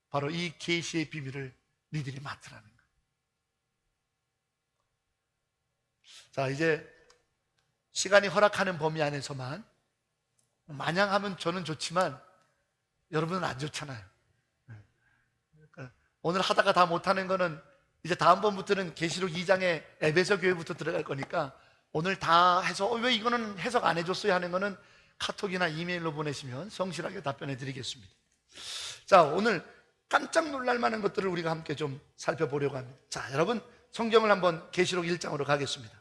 바로 이 계시의 비밀을 니들이 맡으라는 거예요. 자, 이제 시간이 허락하는 범위 안에서만, 마냥 하면 저는 좋지만 여러분은 안 좋잖아요. 오늘 하다가 다 못하는 거는 이제 다음번부터는 계시록 2장에 에베소 교회부터 들어갈 거니까 오늘 다 해서 왜 이거는 해석 안 해줬어요 하는 거는 카톡이나 이메일로 보내시면 성실하게 답변해 드리겠습니다. 자, 오늘 깜짝 놀랄 만한 것들을 우리가 함께 좀 살펴보려고 합니다. 자, 여러분 성경을 한번 계시록 1장으로 가겠습니다.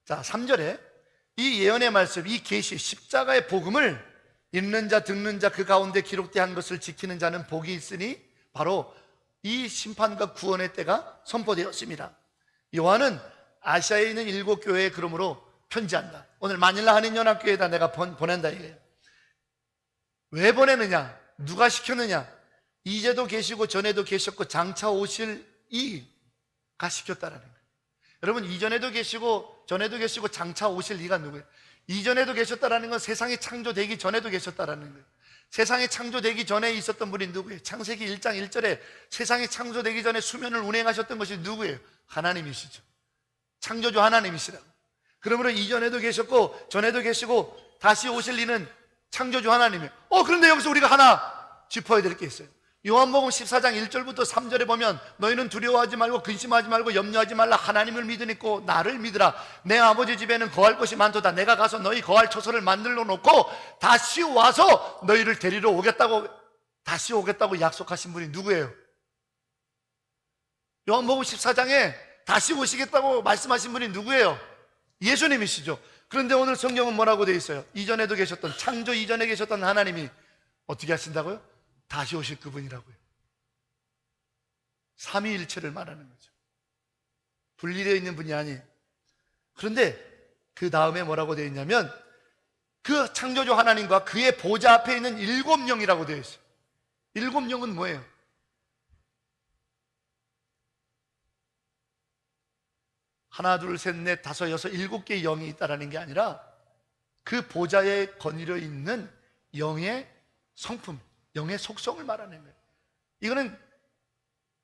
자, 3절에 이 예언의 말씀, 이 계시, 십자가의 복음을 읽는 자, 듣는 자, 그 가운데 기록된 것을 지키는 자는 복이 있으니 바로 이 심판과 구원의 때가 선포되었습니다. 요한은 아시아에 있는 7교회에 그러므로 편지한다. 오늘 마닐라 한인연합교회에다 내가 보낸다 이거예요. 왜 보내느냐? 누가 시켰느냐? 이제도 계시고 전에도 계셨고 장차 오실 이가 시켰다라는 거예요. 여러분, 이전에도 계시고 전에도 계시고 장차 오실 이가 누구예요? 이전에도 계셨다라는 건 세상이 창조되기 전에도 계셨다라는 거예요. 세상이 창조되기 전에 있었던 분이 누구예요? 창세기 1장 1절에 세상이 창조되기 전에 수면을 운행하셨던 것이 누구예요? 하나님이시죠. 창조주 하나님이시라고. 그러므로 이전에도 계셨고 전에도 계시고 다시 오실 이는 창조주 하나님이에요. 그런데 여기서 우리가 하나 짚어야 될 게 있어요. 요한복음 14장 1절부터 3절에 보면 너희는 두려워하지 말고 근심하지 말고 염려하지 말라. 하나님을 믿으니까 나를 믿으라. 내 아버지 집에는 거할 것이 많도다. 내가 가서 너희 거할 처소를 만들어 놓고 다시 와서 너희를 데리러 오겠다고, 다시 오겠다고 약속하신 분이 누구예요? 요한복음 14장에 다시 오시겠다고 말씀하신 분이 누구예요? 예수님이시죠. 그런데 오늘 성경은 뭐라고 되어 있어요? 이전에도 계셨던, 창조 이전에 계셨던 하나님이 어떻게 하신다고요? 다시 오실 그분이라고요. 삼위일체를 말하는 거죠. 분리되어 있는 분이 아니에요. 그런데 그 다음에 뭐라고 되어 있냐면 그 창조주 하나님과 그의 보좌 앞에 있는 일곱 영이라고 되어 있어요. 일곱 영은 뭐예요? 하나, 둘, 셋, 넷, 다섯, 여섯, 일곱 개의 영이 있다라는 게 아니라 그 보좌에 거느려 있는 영의 성품, 영의 속성을 말하는 거예요. 이거는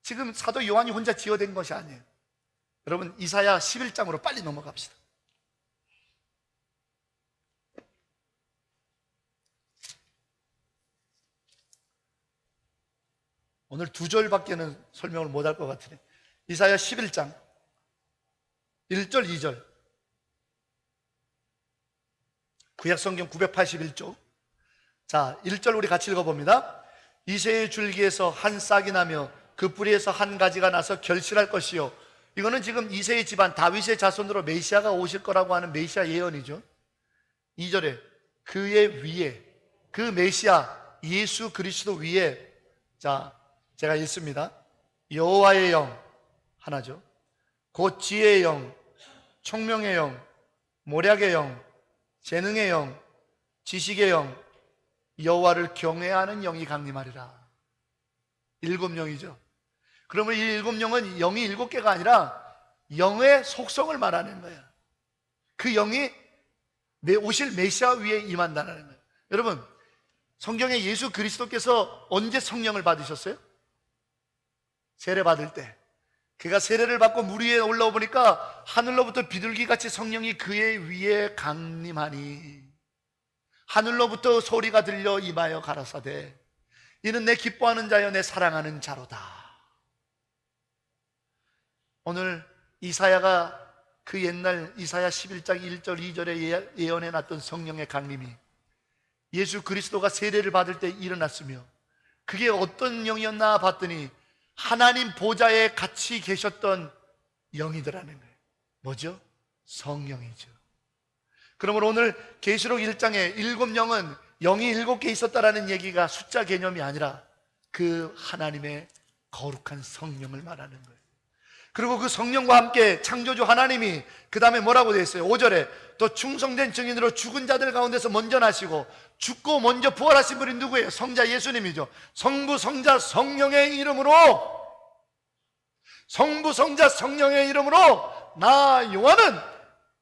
지금 사도 요한이 혼자 지어낸 것이 아니에요. 여러분, 이사야 11장으로 빨리 넘어갑시다. 오늘 두 절밖에는 설명을 못할 것 같으네. 이사야 11장 1절 2절, 구약성경 981쪽. 자, 1절 우리 같이 읽어봅니다. 이새의 줄기에서 한 싹이 나며 그 뿌리에서 한 가지가 나서 결실할 것이요. 이거는 지금 이새의 집안 다윗의 자손으로 메시아가 오실 거라고 하는 메시아 예언이죠. 2절에 그의 위에, 그 메시아 예수 그리스도 위에, 자, 제가 읽습니다. 여호와의 영, 하나죠. 곧 지혜의 영, 총명의 영, 모략의 영, 재능의 영, 지식의 영, 여호와를 경외하는 영이 강림하리라. 일곱 영이죠. 그러면 이 일곱 영은 영이 일곱 개가 아니라 영의 속성을 말하는 거예요. 그 영이 오실 메시아 위에 임한다는 거예요. 여러분, 성경에 예수 그리스도께서 언제 성령을 받으셨어요? 세례 받을 때. 그가 세례를 받고 물 위에 올라오 보니까 하늘로부터 비둘기같이 성령이 그의 위에 강림하니 하늘로부터 소리가 들려 임하여 가라사대 이는 내 기뻐하는 자여 내 사랑하는 자로다. 오늘 이사야가 그 옛날 이사야 11장 1절 2절에 예언해놨던 성령의 강림이 예수 그리스도가 세례를 받을 때 일어났으며, 그게 어떤 영이었나 봤더니 하나님 보좌에 같이 계셨던 영이더라는 거예요. 뭐죠? 성령이죠. 그러므로 오늘 계시록 1장에 일곱 영은 영이 일곱 개 있었다라는 얘기가 숫자 개념이 아니라 그 하나님의 거룩한 성령을 말하는 거예요. 그리고 그 성령과 함께 창조주 하나님이 그 다음에 뭐라고 되어 있어요? 5절에 또 충성된 증인으로 죽은 자들 가운데서 먼저 나시고 죽고 먼저 부활하신 분이 누구예요? 성자 예수님이죠. 성부 성자 성령의 이름으로, 성부 성자 성령의 이름으로 나 요한은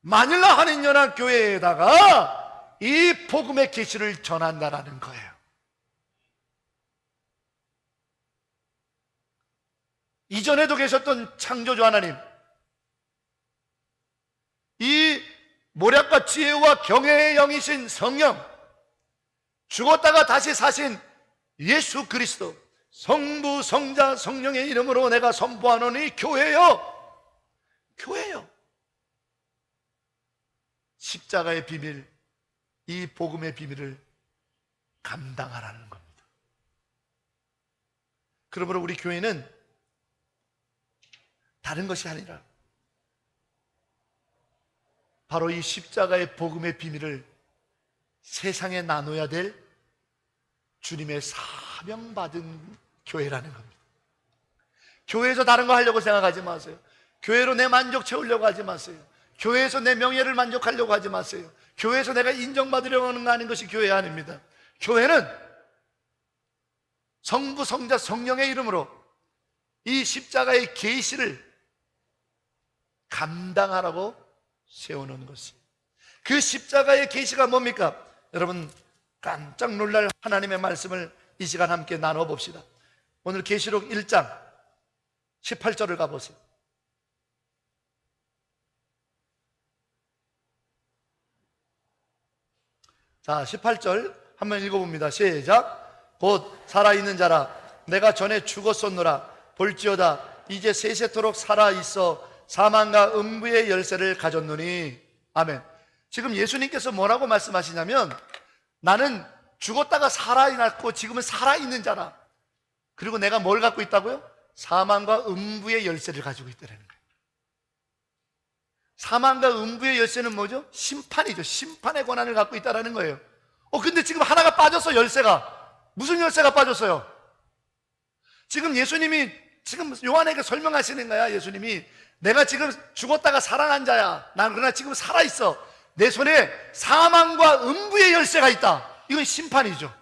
마닐라 한인연합교회에다가 이 복음의 계시를 전한다라는 거예요. 이전에도 계셨던 창조주 하나님, 이 모략과 지혜와 경외의 영이신 성령, 죽었다가 다시 사신 예수 그리스도, 성부 성자 성령의 이름으로 내가 선포하노니 교회요, 교회요. 십자가의 비밀, 이 복음의 비밀을 감당하라는 겁니다. 그러므로 우리 교회는 다른 것이 아니라 바로 이 십자가의 복음의 비밀을 세상에 나눠야 될 주님의 사명받은 교회라는 겁니다. 교회에서 다른 거 하려고 생각하지 마세요. 교회로 내 만족 채우려고 하지 마세요. 교회에서 내 명예를 만족하려고 하지 마세요. 교회에서 내가 인정받으려고 하는 것이 교회 아닙니다. 교회는 성부 성자 성령의 이름으로 이 십자가의 계시를 감당하라고 세워놓은 것이, 그 십자가의 계시가 뭡니까? 여러분, 깜짝 놀랄 하나님의 말씀을 이 시간 함께 나눠봅시다. 오늘 계시록 1장 18절을 가보세요. 자, 18절 한번 읽어봅니다. 시작. 곧 살아있는 자라 내가 전에 죽었었노라 볼지어다 이제 세세토록 살아있어 사망과 음부의 열쇠를 가졌노니. 아멘. 지금 예수님께서 뭐라고 말씀하시냐면, 나는 죽었다가 살아났고 지금은 살아있는 자라. 그리고 내가 뭘 갖고 있다고요? 사망과 음부의 열쇠를 가지고 있다는 거예요. 사망과 음부의 열쇠는 뭐죠? 심판이죠. 심판의 권한을 갖고 있다는 거예요. 근데 지금 하나가 빠졌어, 열쇠가. 무슨 열쇠가 빠졌어요? 지금 예수님이 지금 요한에게 설명하시는 거야. 예수님이 내가 지금 죽었다가 살아난 자야. 난 그러나 지금 살아있어. 내 손에 사망과 음부의 열쇠가 있다. 이건 심판이죠.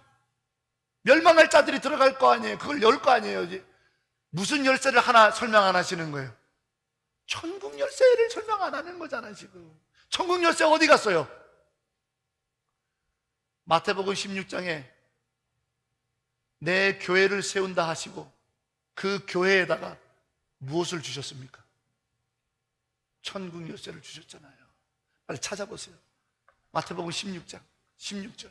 멸망할 자들이 들어갈 거 아니에요. 그걸 열 거 아니에요. 무슨 열쇠를 하나 설명 안 하시는 거예요? 천국 열쇠를 설명 안 하는 거잖아 지금. 천국 열쇠 어디 갔어요? 마태복음 16장에 내 교회를 세운다 하시고 그 교회에다가 무엇을 주셨습니까? 천국 열쇠를 주셨잖아요. 빨리 찾아보세요. 마태복음 16장 16절.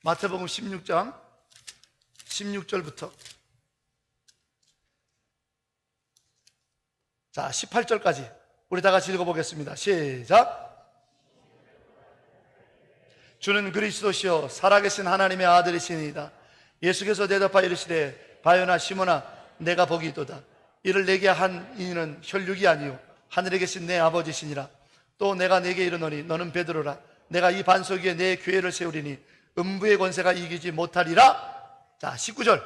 마태복음 16장 16절부터 자 18절까지 우리 다 같이 읽어보겠습니다. 시작. 주는 그리스도시요 살아계신 하나님의 아들이시니이다. 예수께서 대답하여 이르시되 바요나 시몬아 내가 복이 있도다. 이를 내게 한 이는 혈육이 아니요 하늘에 계신 내 아버지시니라. 또 내가 내게 이르노니 너는 베드로라. 내가 이 반석 위에 내 교회를 세우리니 음부의 권세가 이기지 못하리라. 자 19절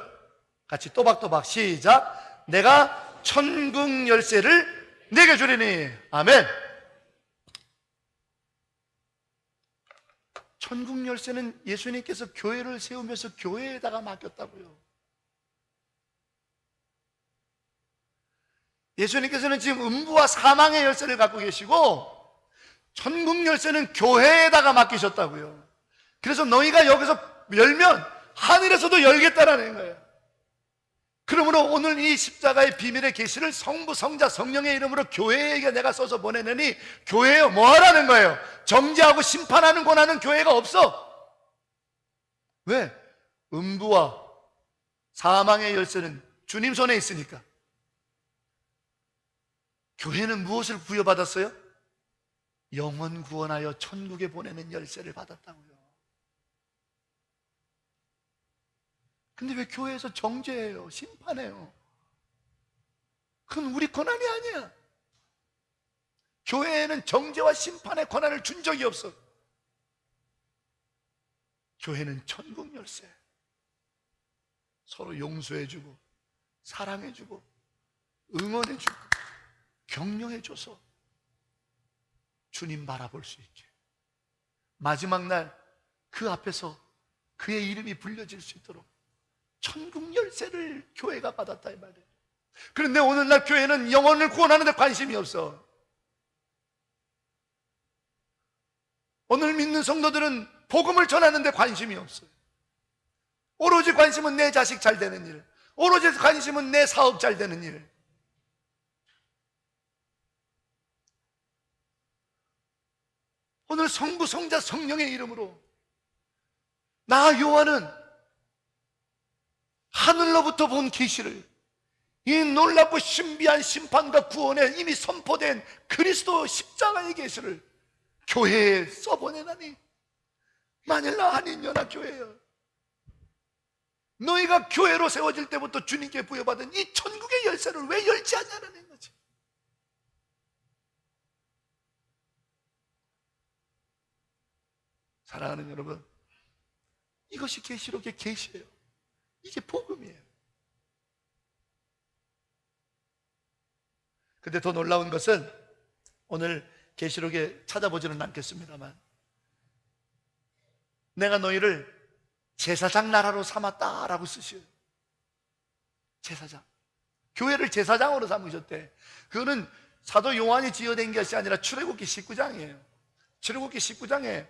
같이 또박또박 시작. 내가 천국 열쇠를 내게 주리니. 아멘. 천국 열쇠는 예수님께서 교회를 세우면서 교회에다가 맡겼다고요. 예수님께서는 지금 음부와 사망의 열쇠를 갖고 계시고 천국 열쇠는 교회에다가 맡기셨다고요. 그래서 너희가 여기서 열면 하늘에서도 열겠다라는 거예요. 그러므로 오늘 이 십자가의 비밀의 계시를 성부, 성자, 성령의 이름으로 교회에게 내가 써서 보내느니 교회에 뭐 하라는 거예요? 정죄하고 심판하는 권한은 교회가 없어. 왜? 음부와 사망의 열쇠는 주님 손에 있으니까. 교회는 무엇을 부여받았어요? 영혼 구원하여 천국에 보내는 열쇠를 받았다고요. 근데 왜 교회에서 정죄해요? 심판해요? 그건 우리 권한이 아니야. 교회에는 정죄와 심판의 권한을 준 적이 없어. 교회는 천국 열쇠. 서로 용서해주고 사랑해주고 응원해주고 격려해줘서 주님 바라볼 수 있게 마지막 날 그 앞에서 그의 이름이 불려질 수 있도록 천국 열쇠를 교회가 받았다 이 말이에요. 그런데 오늘날 교회는 영혼을 구원하는 데 관심이 없어. 오늘 믿는 성도들은 복음을 전하는 데 관심이 없어요. 오로지 관심은 내 자식 잘 되는 일, 오로지 관심은 내 사업 잘 되는 일. 오늘 성부, 성자, 성령의 이름으로 나 요한은 하늘로부터 본 계시를, 이 놀랍고 신비한 심판과 구원에 이미 선포된 그리스도 십자가의 계시를 교회에 써보내다니. 만일 나 한인연합교회야, 너희가 교회로 세워질 때부터 주님께 부여받은 이 천국의 열쇠를 왜 열지 않냐는 거지. 사랑하는 여러분, 이것이 계시록의 계시예요. 이게 복음이에요. 근데 더 놀라운 것은 오늘 계시록에 찾아보지는 않겠습니다만 내가 너희를 제사장 나라로 삼았다라고 쓰셔요. 제사장. 교회를 제사장으로 삼으셨대. 그거는 사도 요한이 지어낸 것이 아니라 출애굽기 19장이에요. 출애굽기 19장에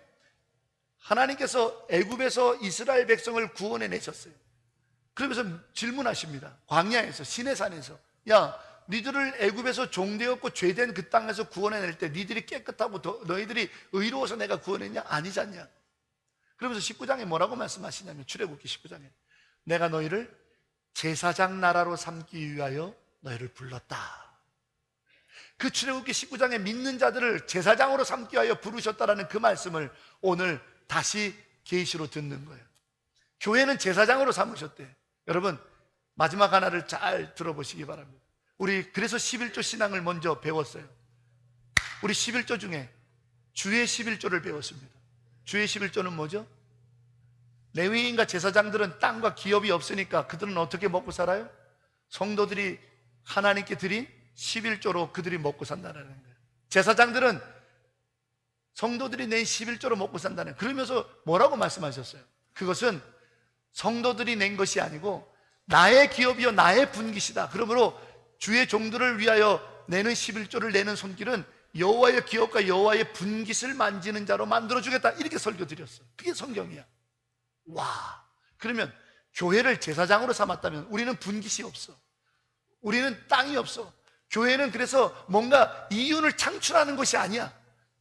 하나님께서 애굽에서 이스라엘 백성을 구원해 내셨어요. 그러면서 질문하십니다. 광야에서, 시내산에서, 야, 니들을 애굽에서 종되었고 죄된 그 땅에서 구원해낼 때 니들이 깨끗하고 너희들이 의로워서 내가 구원했냐? 아니잖냐? 그러면서 19장에 뭐라고 말씀하시냐면, 출애굽기 19장에 내가 너희를 제사장 나라로 삼기 위하여 너희를 불렀다. 그 출애굽기 19장에 믿는 자들을 제사장으로 삼기 위하여 부르셨다라는 그 말씀을 오늘 다시 계시로 듣는 거예요. 교회는 제사장으로 삼으셨대. 여러분, 마지막 하나를 잘 들어보시기 바랍니다. 우리 그래서 11조 신앙을 먼저 배웠어요. 우리 11조 중에 주의 11조를 배웠습니다. 주의 11조는 뭐죠? 레위인과 제사장들은 땅과 기업이 없으니까 그들은 어떻게 먹고 살아요? 성도들이 하나님께 드린 11조로 그들이 먹고 산다는 거예요. 제사장들은 성도들이 낸 11조로 먹고 산다는 거예요. 그러면서 뭐라고 말씀하셨어요? 그것은 성도들이 낸 것이 아니고 나의 기업이요 나의 분깃이다. 그러므로 주의 종들을 위하여 내는 11조를 내는 손길은 여호와의 기업과 여호와의 분깃을 만지는 자로 만들어주겠다. 이렇게 설교 드렸어요. 그게 성경이야. 와, 그러면 교회를 제사장으로 삼았다면 우리는 분깃이 없어. 우리는 땅이 없어. 교회는 그래서 뭔가 이윤을 창출하는 것이 아니야.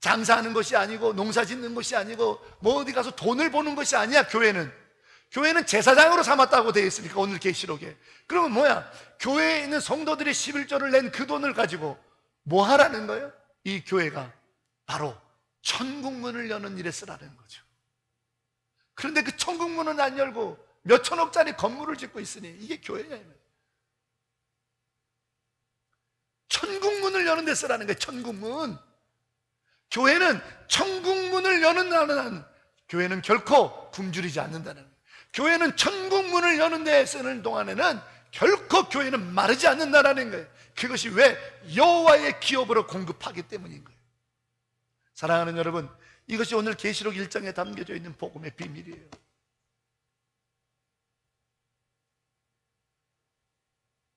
장사하는 것이 아니고 농사 짓는 것이 아니고 뭐 어디 가서 돈을 버는 것이 아니야. 교회는 제사장으로 삼았다고 되어 있으니까 오늘 계시록에. 그러면 뭐야? 교회에 있는 성도들이 11조를 낸 그 돈을 가지고 뭐 하라는 거예요? 이 교회가 바로 천국문을 여는 일에 쓰라는 거죠. 그런데 그 천국문은 안 열고 몇 천억짜리 건물을 짓고 있으니 이게 교회냐? 천국문을 여는 데 쓰라는 거예요. 천국문. 교회는 천국문을 여는 한 교회는 결코 굶주리지 않는다는 거예요. 교회는 천국문을 여는 데 쓰는 동안에는 결코 교회는 마르지 않는다는 거예요. 그것이 왜? 여호와의 기업으로 공급하기 때문인 거예요. 사랑하는 여러분, 이것이 오늘 계시록 1장에 담겨져 있는 복음의 비밀이에요.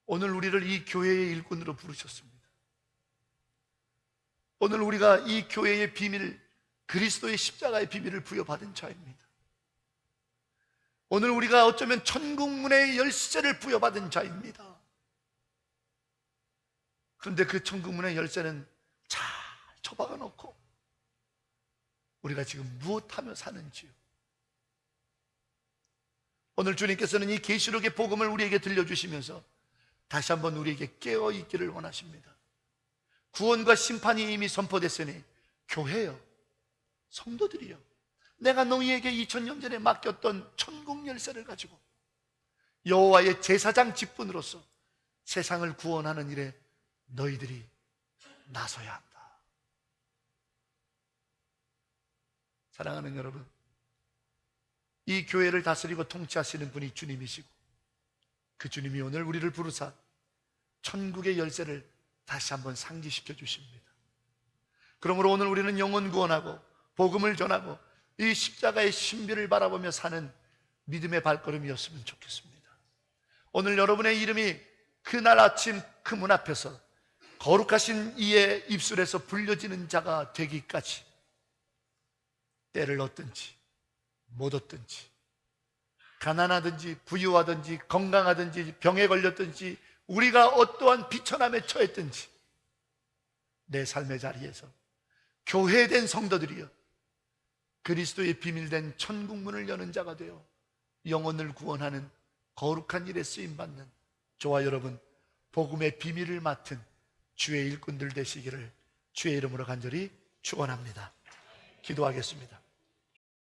오늘 우리를 이 교회의 일꾼으로 부르셨습니다. 오늘 우리가 이 교회의 비밀, 그리스도의 십자가의 비밀을 부여받은 자입니다. 오늘 우리가 어쩌면 천국문의 열쇠를 부여받은 자입니다. 그런데 그 천국문의 열쇠는 잘 처박아 놓고 우리가 지금 무엇하며 사는지요? 오늘 주님께서는 이 계시록의 복음을 우리에게 들려주시면서 다시 한번 우리에게 깨어 있기를 원하십니다. 구원과 심판이 이미 선포됐으니 교회요, 성도들이요, 내가 너희에게 2000년 전에 맡겼던 천국 열쇠를 가지고 여호와의 제사장 직분으로서 세상을 구원하는 일에 너희들이 나서야 한다. 사랑하는 여러분, 이 교회를 다스리고 통치하시는 분이 주님이시고 그 주님이 오늘 우리를 부르사 천국의 열쇠를 다시 한번 상기시켜 주십니다. 그러므로 오늘 우리는 영혼 구원하고 복음을 전하고 이 십자가의 신비를 바라보며 사는 믿음의 발걸음이었으면 좋겠습니다. 오늘 여러분의 이름이 그날 아침 그 문 앞에서 거룩하신 이의 입술에서 불려지는 자가 되기까지 때를 얻든지 못 얻든지, 가난하든지 부유하든지 건강하든지 병에 걸렸든지 우리가 어떠한 비천함에 처했든지 내 삶의 자리에서 교회된 성도들이여 그리스도의 비밀된 천국문을 여는 자가 되어 영혼을 구원하는 거룩한 일에 쓰임받는 저와 여러분 복음의 비밀을 맡은 주의 일꾼들 되시기를 주의 이름으로 간절히 축원합니다. 기도하겠습니다.